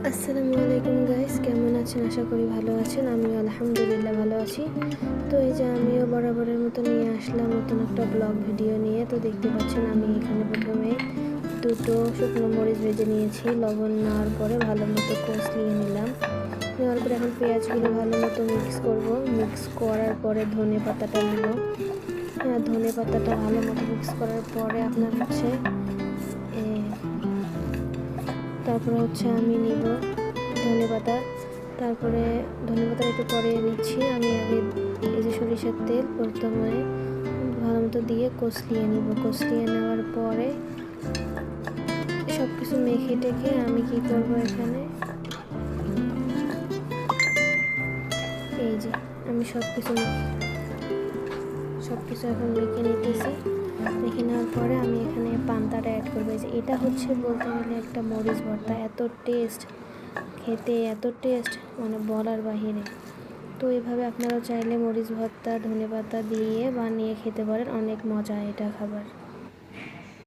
আসসালামু আলাইকুম গাইস, কেমন আছেন? আশা করি ভালো আছেন। আমিও আলহামদুলিল্লাহ ভালো আছি। তো এই যে আমিও বরাবরের মতো নিয়ে আসলাম নতুন একটা ব্লগ ভিডিও নিয়ে। তো দেখতে পাচ্ছেন আমি এখানে প্রথমে দুটো শুকনো মরিচ ভেজে নিয়েছি। লবণ নেওয়ার পরে ভালো মতো কষলিয়ে নিলাম। নেওয়ার পরে এখন পেঁয়াজগুলো ভালো মতো মিক্স করব। মিক্স করার পরে ধনে পাতাটা নেব। ধনে পাতাটা ভালো মতো মিক্স করার পরে আপনার তারপরে আমি নিব ধনেপাতা। তারপরে ধনেপাতা একটু পরে নিচ্ছি। আমি আগে এই যে সরিষার তেল প্রথমে ভালো মতো দিয়ে কষলিয়ে নিব। কষলিয়ে নেওয়ার পরে সব কিছু মেখে টেখে আমি কি করব, এখানে এই যে আমি সব কিছু এখন মেখে নিতেছি। মেখে নেওয়ার পরে আমি এখানে পান্তাটা অ্যাড করবো। যে এটা বলতে গেলে একটা মরিচ ভর্তা, এত টেস্ট খেতে, এত টেস্ট মানে বলার বাহিরে। তো এভাবে আপনারা চাইলে মরিচ ভর্তা ধনেপাতা দিয়ে বানিয়ে খেতে পারেন, অনেক মজা এটা খাবার।